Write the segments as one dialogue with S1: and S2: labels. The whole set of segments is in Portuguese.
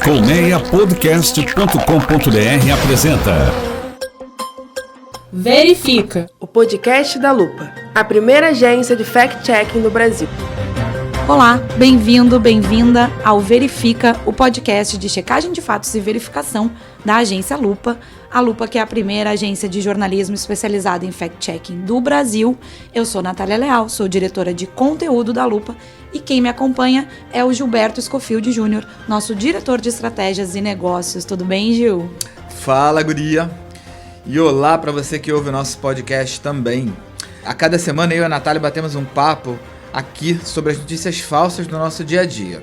S1: Colmeiapodcast.com.br apresenta
S2: Verifica, o podcast da Lupa, a primeira agência de fact-checking do Brasil.
S3: Olá, bem-vindo, bem-vinda ao Verifica, o podcast de checagem de fatos e verificação da agência Lupa. A Lupa, que é a primeira agência de jornalismo especializada em fact-checking do Brasil. Eu sou Natália Leal, sou diretora de conteúdo da Lupa e quem me acompanha é o Gilberto Scofield Júnior, nosso diretor de estratégias e negócios. Tudo bem, Gil?
S4: Fala, guria! E olá para você que ouve o nosso podcast também. A cada semana eu e a Natália batemos um papo aqui sobre as notícias falsas do nosso dia a dia.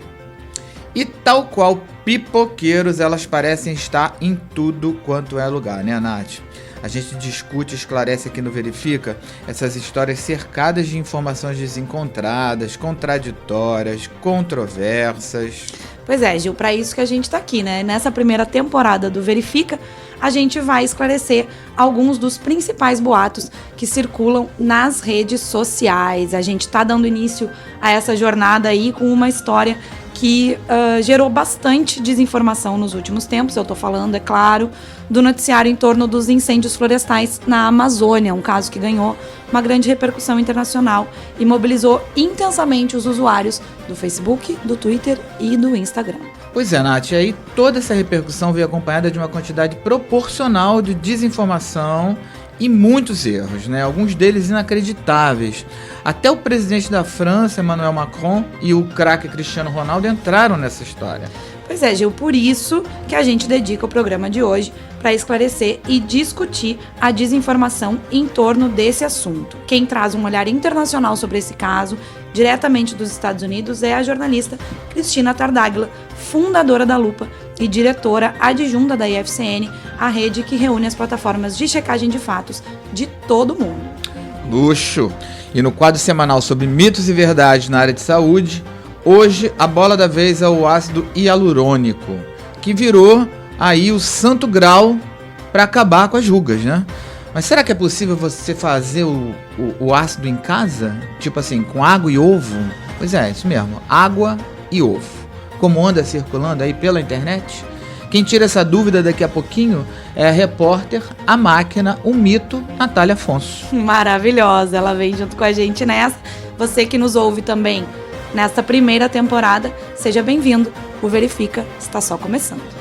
S4: E tal qual pipoqueiros, elas parecem estar em tudo quanto é lugar, né, Nath? A gente discute e esclarece aqui no Verifica essas histórias cercadas de informações desencontradas, contraditórias, controversas.
S3: Pois é, Gil, para isso que a gente tá aqui, né? Nessa primeira temporada do Verifica, a gente vai esclarecer alguns dos principais boatos que circulam nas redes sociais. A gente tá dando início a essa jornada aí com uma história que gerou bastante desinformação nos últimos tempos. Eu tô falando, é claro, do noticiário em torno dos incêndios florestais na Amazônia, um caso que ganhou uma grande repercussão internacional e mobilizou intensamente os usuários do Facebook, do Twitter e do Instagram.
S4: Pois é, Nath, e aí toda essa repercussão veio acompanhada de uma quantidade proporcional de desinformação e muitos erros, né? Alguns deles inacreditáveis. Até o presidente da França, Emmanuel Macron, e o craque Cristiano Ronaldo entraram nessa história.
S3: Pois é, Gil, por isso que a gente dedica o programa de hoje para esclarecer e discutir a desinformação em torno desse assunto. Quem traz um olhar internacional sobre esse caso, diretamente dos Estados Unidos, é a jornalista Cristina Tartaglia, fundadora da Lupa e diretora adjunta da IFCN, a rede que reúne as plataformas de checagem de fatos de todo o mundo.
S4: Luxo! E no quadro semanal sobre mitos e verdades na área de saúde, hoje a bola da vez é o ácido hialurônico, que virou aí o santo grau para acabar com as rugas, né? Mas será que é possível você fazer o ácido em casa? Tipo assim, com água e ovo? Pois é, isso mesmo, água e ovo. Como anda circulando aí pela internet? Quem tira essa dúvida daqui a pouquinho é a repórter, a máquina, o mito, Natália Afonso.
S3: Maravilhosa, ela vem junto com a gente nessa. Você que nos ouve também nesta primeira temporada, seja bem-vindo. O Verifica está só começando.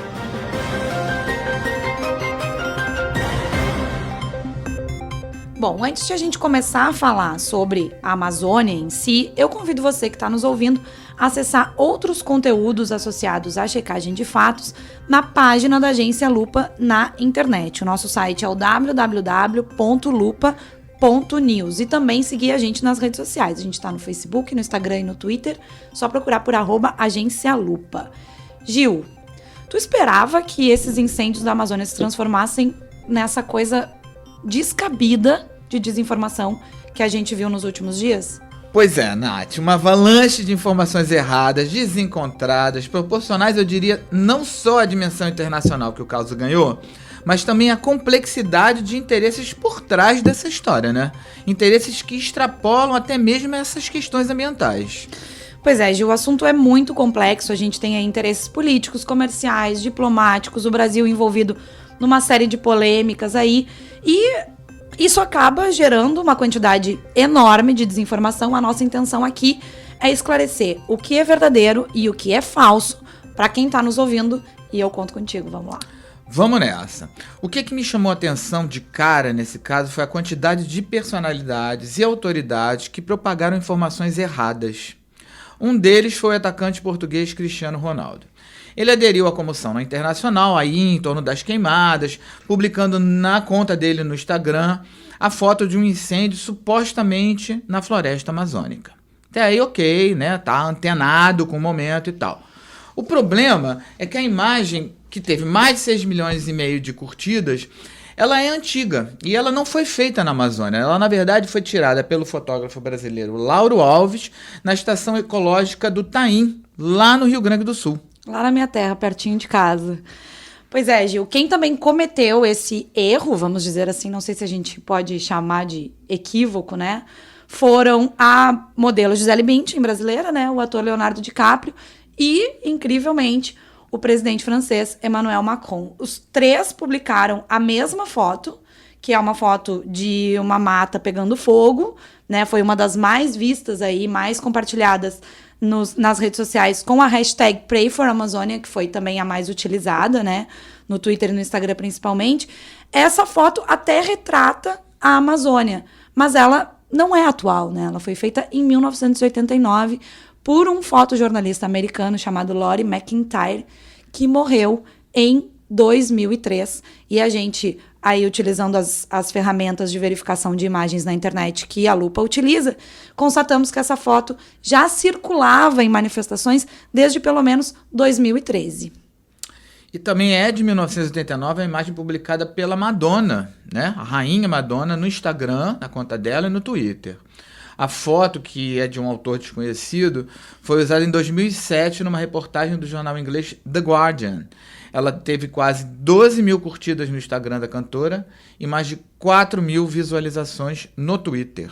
S3: Bom, antes de a gente começar a falar sobre a Amazônia em si, eu convido você que está nos ouvindo a acessar outros conteúdos associados à checagem de fatos na página da agência Lupa na internet. O nosso site é o www.lupa.news e também seguir a gente nas redes sociais. A gente está no Facebook, no Instagram e no Twitter, só procurar por @agência-lupa. Gil, tu esperava que esses incêndios da Amazônia se transformassem nessa coisa descabida de desinformação que a gente viu nos últimos dias?
S4: Pois é, Nath, uma avalanche de informações erradas, desencontradas, proporcionais, eu diria, não só à dimensão internacional que o caso ganhou, mas também à complexidade de interesses por trás dessa história, né? Interesses que extrapolam até mesmo essas questões ambientais.
S3: Pois é, Gil, o assunto é muito complexo, a gente tem aí interesses políticos, comerciais, diplomáticos, o Brasil envolvido numa série de polêmicas aí, e isso acaba gerando uma quantidade enorme de desinformação. A nossa intenção aqui é esclarecer o que é verdadeiro e o que é falso para quem está nos ouvindo, e eu conto contigo, vamos lá.
S4: Vamos nessa. O que me chamou a atenção de cara nesse caso foi a quantidade de personalidades e autoridades que propagaram informações erradas. Um deles foi o atacante português Cristiano Ronaldo. Ele aderiu à comoção internacional aí em torno das queimadas, publicando na conta dele no Instagram a foto de um incêndio supostamente na floresta amazônica. Até aí ok, né? Tá antenado com o momento e tal. O problema é que a imagem, que teve mais de 6,5 milhões de curtidas, ela é antiga e ela não foi feita na Amazônia. Ela, na verdade, foi tirada pelo fotógrafo brasileiro Lauro Alves na estação ecológica do Taim, lá no Rio Grande do Sul.
S3: Lá na minha terra, pertinho de casa. Pois é, Gil, quem também cometeu esse erro, vamos dizer assim, não sei se a gente pode chamar de equívoco, né? Foram a modelo Gisele Bündchen, brasileira, né? O ator Leonardo DiCaprio e, incrivelmente, o presidente francês Emmanuel Macron. Os 3 publicaram a mesma foto, que é uma foto de uma mata pegando fogo, né? Foi uma das mais vistas aí, mais compartilhadas nas redes sociais, com a hashtag #PrayForAmazonia, que foi também a mais utilizada, né? No Twitter e no Instagram principalmente. Essa foto até retrata a Amazônia, mas ela não é atual, né? Ela foi feita em 1989 por um fotojornalista americano chamado Lori McIntyre, que morreu em 2003. E a gente, aí utilizando as ferramentas de verificação de imagens na internet que a Lupa utiliza, constatamos que essa foto já circulava em manifestações desde pelo menos 2013.
S4: E também é de 1989 a imagem publicada pela Madonna, né? A rainha Madonna, no Instagram, na conta dela, e no Twitter. A foto, que é de um autor desconhecido, foi usada em 2007 numa reportagem do jornal inglês The Guardian. Ela teve quase 12 mil curtidas no Instagram da cantora e mais de 4 mil visualizações no Twitter.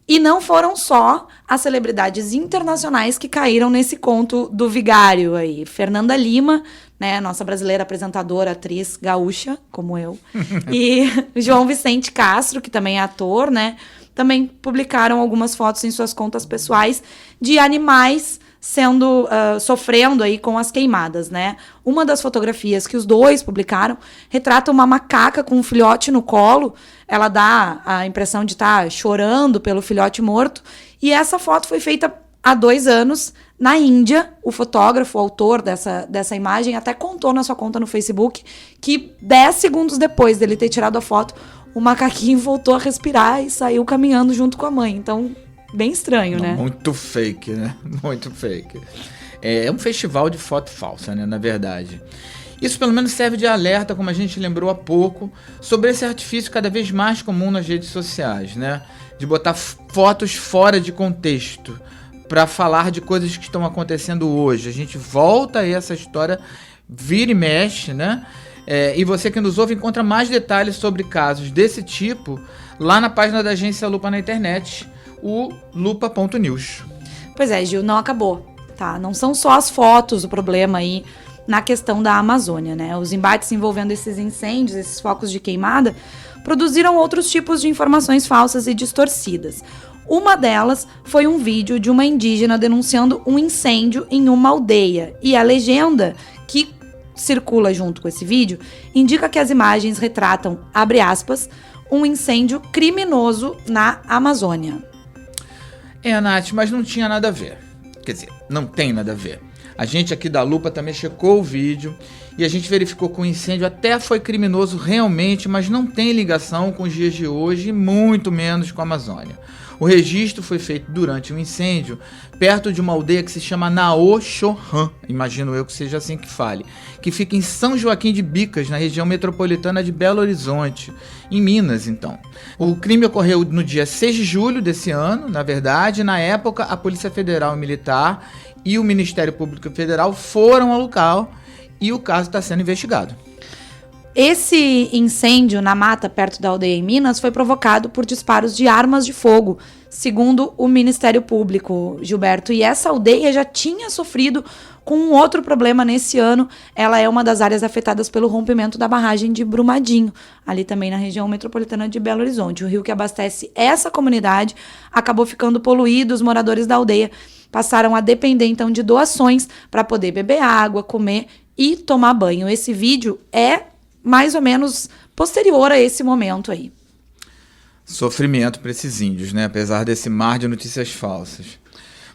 S3: E não foram só as celebridades internacionais que caíram nesse conto do vigário aí. Fernanda Lima, né, nossa brasileira apresentadora, atriz gaúcha, como eu, e João Vicente Castro, que também é ator, né, também publicaram algumas fotos em suas contas pessoais de animais sofrendo aí com as queimadas, né? Uma das fotografias que os dois publicaram retrata uma macaca com um filhote no colo. Ela dá a impressão de estar chorando pelo filhote morto. E essa foto foi feita há 2 anos na Índia. O fotógrafo, o autor dessa imagem, até contou na sua conta no Facebook que 10 segundos depois dele ter tirado a foto, o macaquinho voltou a respirar e saiu caminhando junto com a mãe. Então, bem estranho, né?
S4: Muito fake, né? Muito fake. É um festival de foto falsa, né? Na verdade. Isso pelo menos serve de alerta, como a gente lembrou há pouco, sobre esse artifício cada vez mais comum nas redes sociais, né? De botar fotos fora de contexto para falar de coisas que estão acontecendo hoje. A gente volta a essa história, vira e mexe, né? E você que nos ouve encontra mais detalhes sobre casos desse tipo lá na página da agência Lupa na internet, o lupa.news.
S3: Pois é, Gil, não acabou, tá? Não são só as fotos o problema aí na questão da Amazônia, né? Os embates envolvendo esses incêndios, esses focos de queimada, produziram outros tipos de informações falsas e distorcidas. Uma delas foi um vídeo de uma indígena denunciando um incêndio em uma aldeia. E a legenda que circula junto com esse vídeo indica que as imagens retratam, abre aspas, um incêndio criminoso na Amazônia.
S4: Nath, mas não tinha nada a ver. Quer dizer, não tem nada a ver. A gente aqui da Lupa também checou o vídeo e a gente verificou que o incêndio até foi criminoso realmente, mas não tem ligação com os dias de hoje e muito menos com a Amazônia. O registro foi feito durante um incêndio perto de uma aldeia que se chama Naoxohan, imagino eu que seja assim que fale, que fica em São Joaquim de Bicas, na região metropolitana de Belo Horizonte, em Minas, então. O crime ocorreu no dia 6 de julho desse ano, na verdade. Na época, a Polícia Federal e Militar e o Ministério Público Federal foram ao local e o caso está sendo investigado.
S3: Esse incêndio na mata perto da aldeia em Minas foi provocado por disparos de armas de fogo, segundo o Ministério Público, Gilberto. E essa aldeia já tinha sofrido com um outro problema nesse ano. Ela é uma das áreas afetadas pelo rompimento da barragem de Brumadinho, ali também na região metropolitana de Belo Horizonte. O rio que abastece essa comunidade acabou ficando poluído. Os moradores da aldeia passaram a depender, então, de doações para poder beber água, comer e tomar banho. Esse vídeo é mais ou menos posterior a esse momento aí.
S4: Sofrimento para esses índios, né? Apesar desse mar de notícias falsas.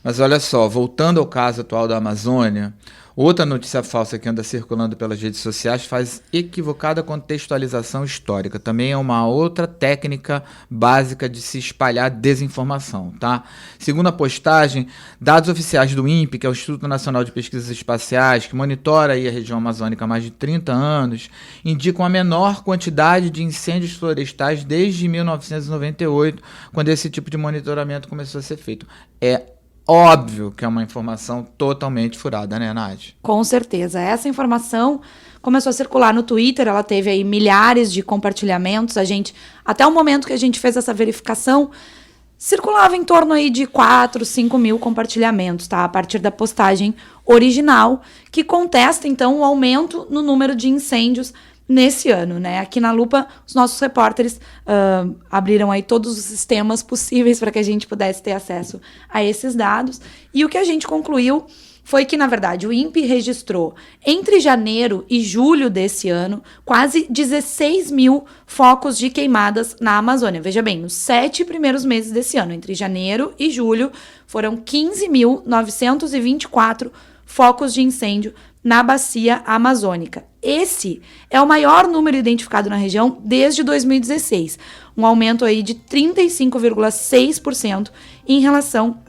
S4: Mas olha só, voltando ao caso atual da Amazônia, outra notícia falsa que anda circulando pelas redes sociais faz equivocada contextualização histórica. Também é uma outra técnica básica de se espalhar desinformação, tá? Segundo a postagem, dados oficiais do INPE, que é o Instituto Nacional de Pesquisas Espaciais, que monitora aí a região amazônica há mais de 30 anos, indicam a menor quantidade de incêndios florestais desde 1998, quando esse tipo de monitoramento começou a ser feito. É óbvio que é uma informação totalmente furada, né, Nath?
S3: Com certeza. Essa informação começou a circular no Twitter, ela teve aí milhares de compartilhamentos. Até o momento que a gente fez essa verificação, circulava em torno aí de 4, 5 mil compartilhamentos, tá? A partir da postagem original, que contesta, então, o aumento no número de incêndios nesse ano, né? Aqui na Lupa, os nossos repórteres abriram aí todos os sistemas possíveis para que a gente pudesse ter acesso a esses dados. E o que a gente concluiu foi que, na verdade, o INPE registrou, entre janeiro e julho desse ano, quase 16 mil focos de queimadas na Amazônia. Veja bem, nos 7 primeiros meses desse ano, entre janeiro e julho, foram 15.924 focos de incêndio na bacia amazônica. Esse é o maior número identificado na região desde 2016, um aumento aí de 35,6% em relação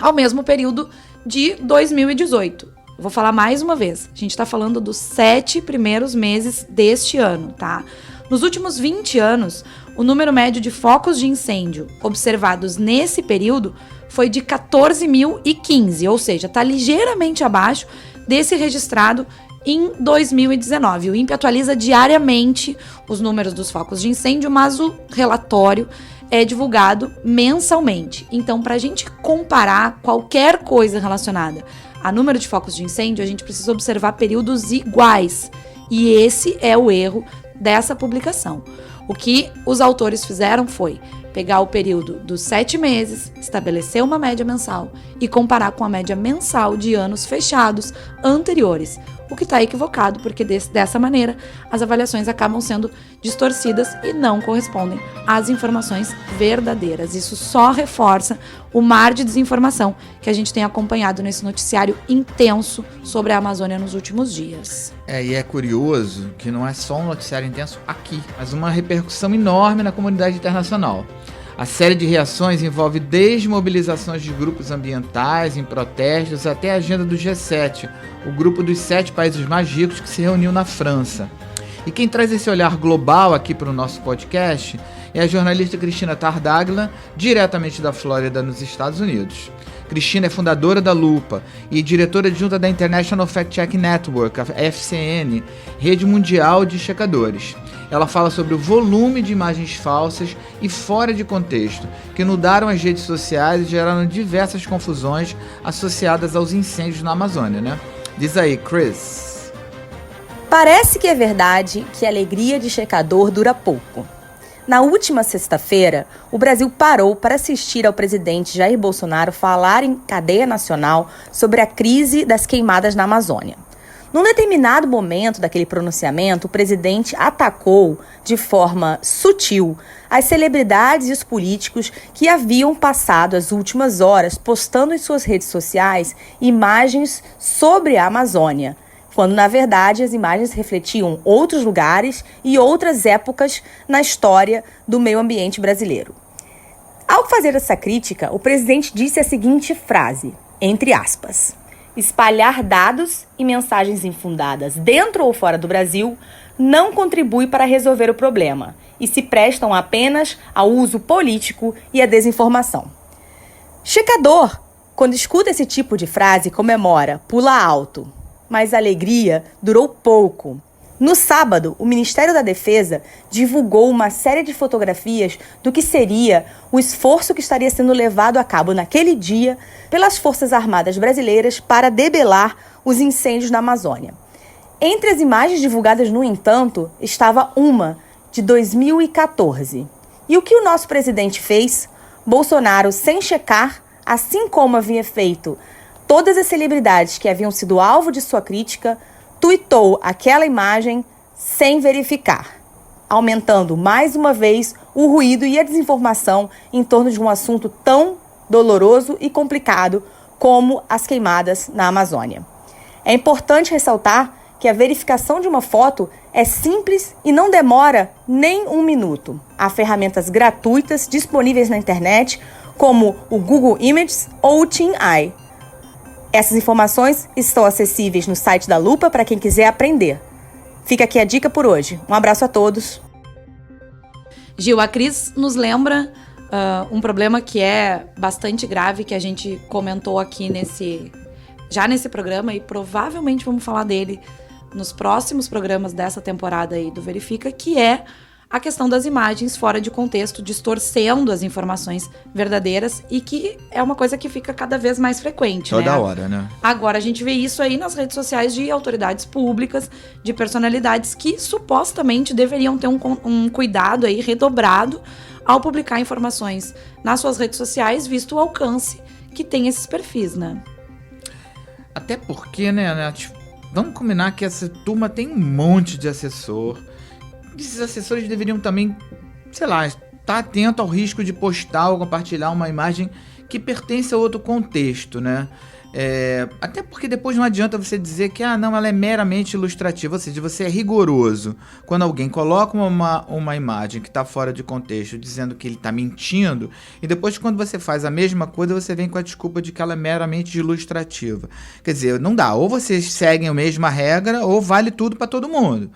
S3: ao mesmo período de 2018. Vou falar mais uma vez. A gente está falando dos 7 primeiros meses deste ano, tá? Nos últimos 20 anos, o número médio de focos de incêndio observados nesse período foi de 14.015, ou seja, está ligeiramente abaixo desse registrado em 2019. O INPE atualiza diariamente os números dos focos de incêndio, mas o relatório é divulgado mensalmente. Então, para a gente comparar qualquer coisa relacionada a número de focos de incêndio, a gente precisa observar períodos iguais. E esse é o erro dessa publicação. O que os autores fizeram foi pegar o período dos 7 meses, estabelecer uma média mensal e comparar com a média mensal de anos fechados anteriores. O que está equivocado, porque dessa maneira as avaliações acabam sendo distorcidas e não correspondem às informações verdadeiras. Isso só reforça o mar de desinformação que a gente tem acompanhado nesse noticiário intenso sobre a Amazônia nos últimos dias.
S4: E é curioso que não é só um noticiário intenso aqui, mas uma repercussão enorme na comunidade internacional. A série de reações envolve desde mobilizações de grupos ambientais em protestos até a agenda do G7, o grupo dos 7 países mais ricos que se reuniu na França. E quem traz esse olhar global aqui para o nosso podcast é a jornalista Cristina Tartaglia, diretamente da Flórida, nos Estados Unidos. Cristina é fundadora da Lupa e diretora adjunta da International Fact Check Network, a FCN, rede mundial de checadores. Ela fala sobre o volume de imagens falsas e fora de contexto, que inundaram as redes sociais e geraram diversas confusões associadas aos incêndios na Amazônia, né? Diz aí, Chris.
S5: Parece que é verdade que a alegria de checador dura pouco. Na última sexta-feira, o Brasil parou para assistir ao presidente Jair Bolsonaro falar em cadeia nacional sobre a crise das queimadas na Amazônia. Num determinado momento daquele pronunciamento, o presidente atacou de forma sutil as celebridades e os políticos que haviam passado as últimas horas postando em suas redes sociais imagens sobre a Amazônia, quando, na verdade, as imagens refletiam outros lugares e outras épocas na história do meio ambiente brasileiro. Ao fazer essa crítica, o presidente disse a seguinte frase, entre aspas: espalhar dados e mensagens infundadas dentro ou fora do Brasil não contribui para resolver o problema e se prestam apenas ao uso político e à desinformação. Checador, quando escuta esse tipo de frase, comemora, pula alto. Mas a alegria durou pouco. No sábado, o Ministério da Defesa divulgou uma série de fotografias do que seria o esforço que estaria sendo levado a cabo naquele dia pelas Forças Armadas brasileiras para debelar os incêndios na Amazônia. Entre as imagens divulgadas, no entanto, estava uma de 2014. E o que o nosso presidente fez? Bolsonaro, sem checar, assim como havia feito todas as celebridades que haviam sido alvo de sua crítica, tuitou aquela imagem sem verificar, aumentando mais uma vez o ruído e a desinformação em torno de um assunto tão doloroso e complicado como as queimadas na Amazônia. É importante ressaltar que a verificação de uma foto é simples e não demora nem 1 minuto. Há ferramentas gratuitas disponíveis na internet, como o Google Images ou o TinEye. Essas informações estão acessíveis no site da Lupa para quem quiser aprender. Fica aqui a dica por hoje. Um abraço a todos.
S3: Gil, a Cris nos lembra um problema que é bastante grave, que a gente comentou aqui nesse programa e provavelmente vamos falar dele nos próximos programas dessa temporada aí do Verifica, que é a questão das imagens fora de contexto, distorcendo as informações verdadeiras, e que é uma coisa que fica cada vez mais frequente,
S4: Toda
S3: né?
S4: hora, né?
S3: Agora a gente vê isso aí nas redes sociais de autoridades públicas, de personalidades que supostamente deveriam ter um cuidado aí redobrado ao publicar informações nas suas redes sociais, visto o alcance que tem esses perfis, né?
S4: Até porque, né, Nath, vamos combinar que essa turma tem um monte de assessor. Esses assessores deveriam também, sei lá, estar atento ao risco de postar ou compartilhar uma imagem que pertence a outro contexto, né? Até porque depois não adianta você dizer que não, ela é meramente ilustrativa, ou seja, você é rigoroso. Quando alguém coloca uma imagem que está fora de contexto, dizendo que ele está mentindo, e depois quando você faz a mesma coisa, você vem com a desculpa de que ela é meramente ilustrativa. Quer dizer, não dá, ou vocês seguem a mesma regra, ou vale tudo para todo mundo.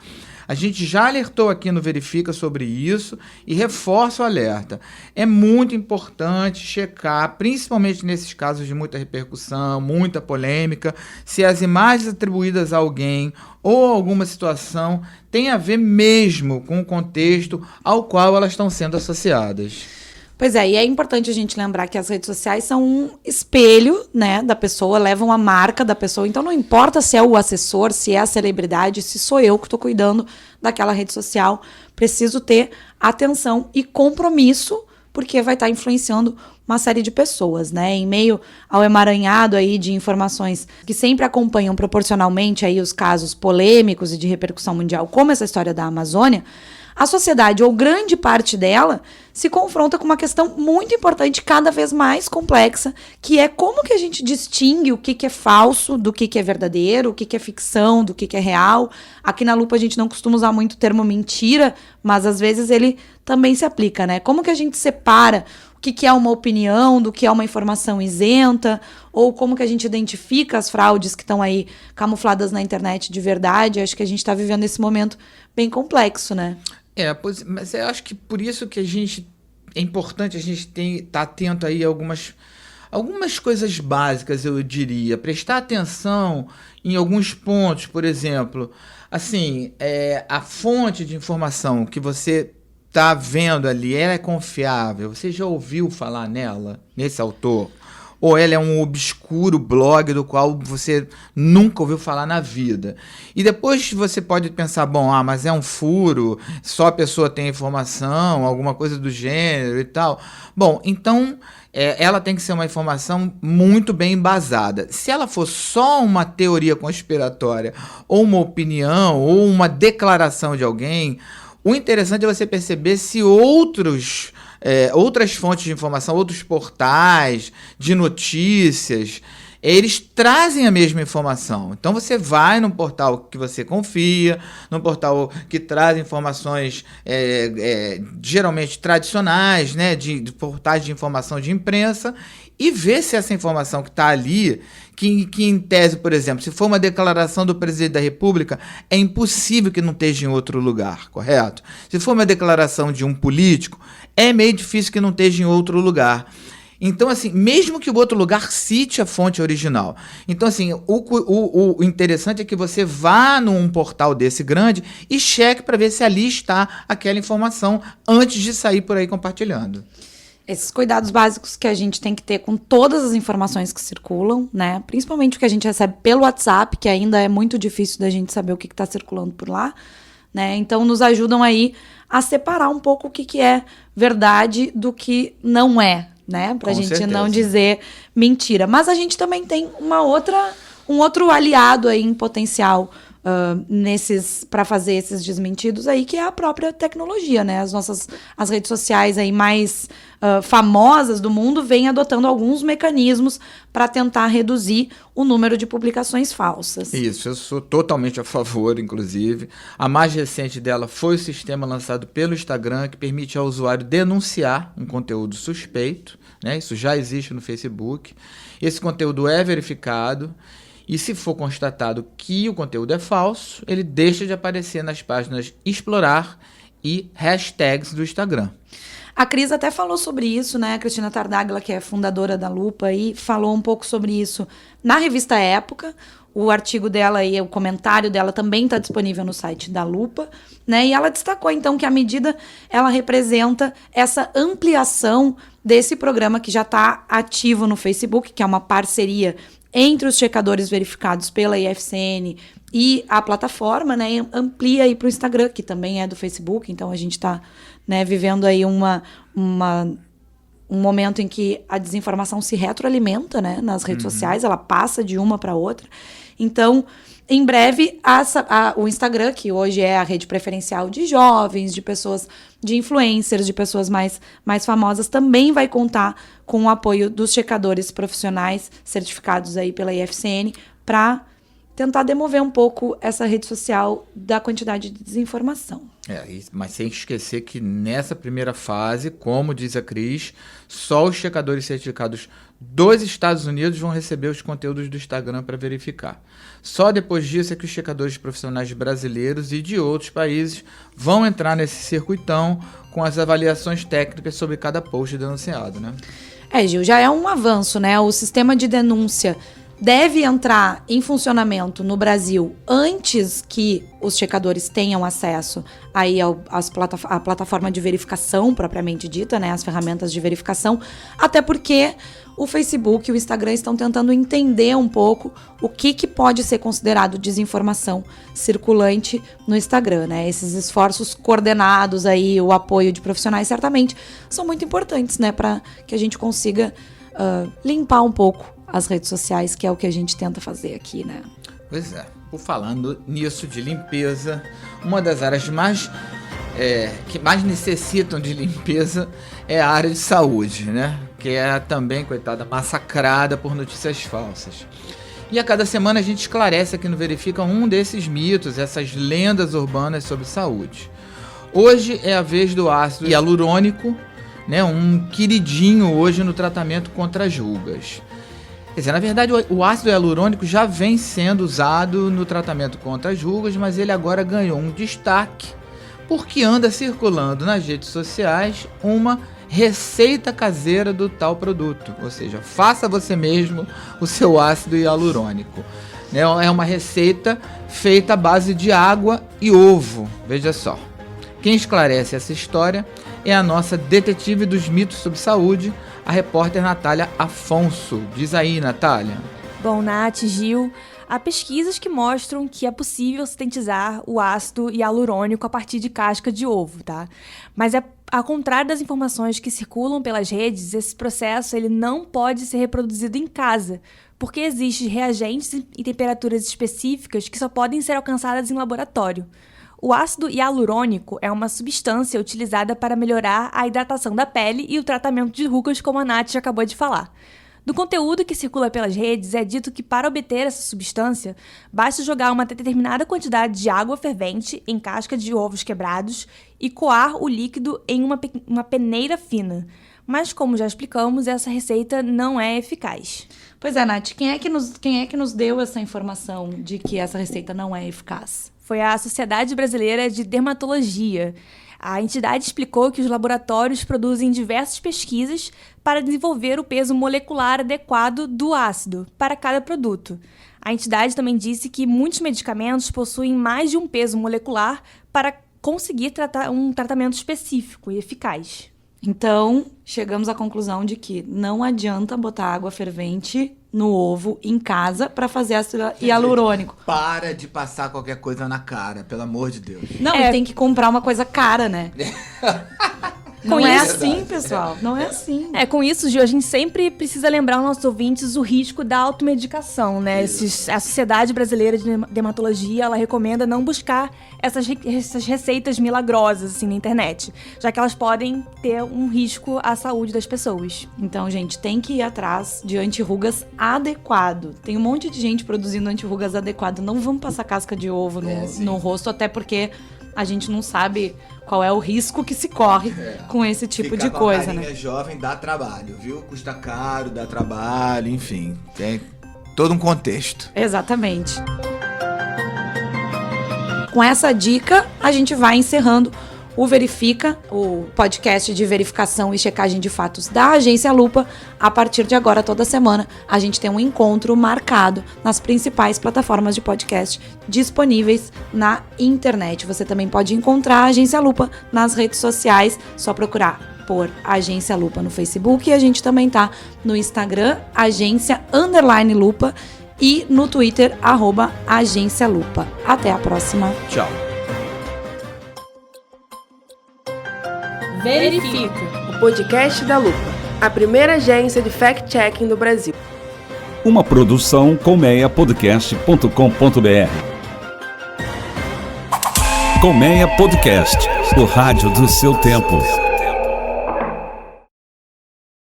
S4: A gente já alertou aqui no Verifica sobre isso e reforça o alerta. É muito importante checar, principalmente nesses casos de muita repercussão, muita polêmica, se as imagens atribuídas a alguém ou alguma situação têm a ver mesmo com o contexto ao qual elas estão sendo associadas.
S3: Pois é, e é importante a gente lembrar que as redes sociais são um espelho, né, da pessoa, levam a marca da pessoa. Então não importa se é o assessor, se é a celebridade, se sou eu que estou cuidando daquela rede social, preciso ter atenção e compromisso, porque vai estar influenciando uma série de pessoas, né? Em meio ao emaranhado aí de informações que sempre acompanham proporcionalmente aí os casos polêmicos e de repercussão mundial, como essa história da Amazônia, a sociedade, ou grande parte dela, se confronta com uma questão muito importante, cada vez mais complexa, que é como que a gente distingue o que é falso do que é verdadeiro, o que é ficção, do que é real. Aqui na Lupa a gente não costuma usar muito o termo mentira, mas às vezes ele também se aplica, né? Como que a gente separa o que é uma opinião do que é uma informação isenta, ou como que a gente identifica as fraudes que estão aí camufladas na internet de verdade? Acho que a gente está vivendo esse momento bem complexo, né?
S4: Mas eu acho que por isso que é importante a gente estar atento aí a algumas coisas básicas, eu diria. Prestar atenção em alguns pontos, por exemplo, assim, a fonte de informação que você está vendo ali, ela é confiável? Você já ouviu falar nesse autor? Ou ela é um obscuro blog do qual você nunca ouviu falar na vida? E depois você pode pensar, mas é um furo, só a pessoa tem informação, alguma coisa do gênero e tal. Bom, então ela tem que ser uma informação muito bem embasada. Se ela for só uma teoria conspiratória, ou uma opinião, ou uma declaração de alguém, o interessante é você perceber se outras fontes de informação, outros portais de notícias, eles trazem a mesma informação. Então você vai num portal que você confia, num portal que traz informações geralmente tradicionais, né, de portais de informação de imprensa, e vê se essa informação que está ali, que em tese, por exemplo, se for uma declaração do presidente da República, é impossível que não esteja em outro lugar, correto? Se for uma declaração de um político, é meio difícil que não esteja em outro lugar. Então, assim, mesmo que o outro lugar cite a fonte original. Então, assim, o interessante é que você vá num portal desse grande e cheque para ver se ali está aquela informação antes de sair por aí compartilhando.
S3: Esses cuidados básicos que a gente tem que ter com todas as informações que circulam, né? Principalmente o que a gente recebe pelo WhatsApp, que ainda é muito difícil da gente saber o que está circulando por lá, né? Então, nos ajudam aí a separar um pouco o que é verdade do que não é, né? Pra gente
S4: certeza.
S3: Não dizer mentira. Mas a gente também tem um outro aliado aí em potencial para fazer esses desmentidos aí, que é a própria tecnologia, né? As redes sociais aí mais famosas do mundo vêm adotando alguns mecanismos para tentar reduzir o número de publicações falsas.
S4: Isso, eu sou totalmente a favor, inclusive. A mais recente dela foi o sistema lançado pelo Instagram, que permite ao usuário denunciar um conteúdo suspeito, né? Isso já existe no Facebook. Esse conteúdo é verificado. E se for constatado que o conteúdo é falso, ele deixa de aparecer nas páginas Explorar e hashtags do Instagram.
S3: A Cris até falou sobre isso, né? A Cristina Tardáglia, que é fundadora da Lupa, aí, falou um pouco sobre isso na revista Época. O artigo dela e o comentário dela também está disponível no site da Lupa, né? E ela destacou, então, que a medida ela representa essa ampliação desse programa que já está ativo no Facebook, que é uma parceria entre os checadores verificados pela IFCN e a plataforma, né? E amplia aí para o Instagram, que também é do Facebook. Então, a gente está, né, vivendo aí um momento em que a desinformação se retroalimenta, né, nas redes sociais, ela passa de uma para outra. Então, em breve, o Instagram, que hoje é a rede preferencial de jovens, de pessoas, de influencers, de pessoas mais famosas, também vai contar com o apoio dos checadores profissionais certificados aí pela IFCN para tentar demover um pouco essa rede social da quantidade de desinformação.
S4: Mas sem esquecer que nessa primeira fase, como diz a Cris, só os checadores certificados dos Estados Unidos vão receber os conteúdos do Instagram para verificar. Só depois disso é que os checadores profissionais brasileiros e de outros países vão entrar nesse circuitão com as avaliações técnicas sobre cada post denunciado, né?
S3: Gil, já é um avanço, né? O sistema de denúncia deve entrar em funcionamento no Brasil antes que os checadores tenham acesso aí à plataforma de verificação propriamente dita, né, as ferramentas de verificação, até porque o Facebook e o Instagram estão tentando entender um pouco o que pode ser considerado desinformação circulante no Instagram, né? Esses esforços coordenados aí, o apoio de profissionais certamente são muito importantes, né, para que a gente consiga limpar um pouco as redes sociais, que é o que a gente tenta fazer aqui, né?
S4: Pois é. Por falando nisso de limpeza, uma das áreas que mais necessitam de limpeza é a área de saúde, né? Que é também, coitada, massacrada por notícias falsas. E a cada semana a gente esclarece aqui no Verifica um desses mitos, essas lendas urbanas sobre saúde. Hoje é a vez do ácido hialurônico, né? Um queridinho hoje no tratamento contra as rugas. Quer dizer, na verdade, o ácido hialurônico já vem sendo usado no tratamento contra as rugas, mas ele agora ganhou um destaque porque anda circulando nas redes sociais uma receita caseira do tal produto. Ou seja, faça você mesmo o seu ácido hialurônico. É uma receita feita à base de água e ovo. Veja só. Quem esclarece essa história é a nossa detetive dos mitos sobre saúde, a repórter Natália Afonso. Diz aí, Natália.
S6: Bom, Nath, Gil, há pesquisas que mostram que é possível sintetizar o ácido hialurônico a partir de casca de ovo, tá? Mas ao contrário das informações que circulam pelas redes, esse processo ele não pode ser reproduzido em casa, porque existem reagentes e temperaturas específicas que só podem ser alcançadas em laboratório. O ácido hialurônico é uma substância utilizada para melhorar a hidratação da pele e o tratamento de rugas, como a Nath já acabou de falar. No conteúdo que circula pelas redes, é dito que para obter essa substância, basta jogar uma determinada quantidade de água fervente em casca de ovos quebrados e coar o líquido em uma peneira fina. Mas, como já explicamos, essa receita não é eficaz.
S3: Pois é, Nath, quem é que nos deu essa informação de que essa receita não é eficaz?
S6: Foi a Sociedade Brasileira de Dermatologia. A entidade explicou que os laboratórios produzem diversas pesquisas para desenvolver o peso molecular adequado do ácido para cada produto. A entidade também disse que muitos medicamentos possuem mais de um peso molecular para conseguir um tratamento específico e eficaz.
S3: Então, chegamos à conclusão de que não adianta botar água fervente no ovo em casa para fazer ácido hialurônico.
S4: Para de passar qualquer coisa na cara, pelo amor de Deus.
S3: Não, tem que comprar uma coisa cara, né? Não é assim, pessoal. Não é assim.
S6: Com isso, Gil, a gente sempre precisa lembrar aos nossos ouvintes o risco da automedicação, né? A Sociedade Brasileira de Dermatologia, ela recomenda não buscar essas receitas milagrosas, assim, na internet, já que elas podem ter um risco à saúde das pessoas.
S3: Então, gente, tem que ir atrás de antirrugas adequado. Tem um monte de gente produzindo antirrugas adequado. Não vamos passar casca de ovo no rosto, até porque a gente não sabe qual é o risco que se corre com esse tipo de coisa, né?
S4: Jovem dá trabalho, viu? Custa caro, dá trabalho, enfim. Tem todo um contexto.
S3: Exatamente. Com essa dica, a gente vai encerrando o Verifica, o podcast de verificação e checagem de fatos da Agência Lupa. A partir de agora, toda semana, a gente tem um encontro marcado nas principais plataformas de podcast disponíveis na internet. Você também pode encontrar a Agência Lupa nas redes sociais, só procurar por Agência Lupa no Facebook, e a gente também tá no Instagram, agência_lupa, e no Twitter, @Agência Lupa. Até a próxima.
S4: Tchau.
S6: Verifica.
S2: O podcast da Lupa, a primeira agência de fact-checking do Brasil.
S1: Uma produção colmeiapodcast.com.br. Colmeia Podcast, o rádio do seu tempo.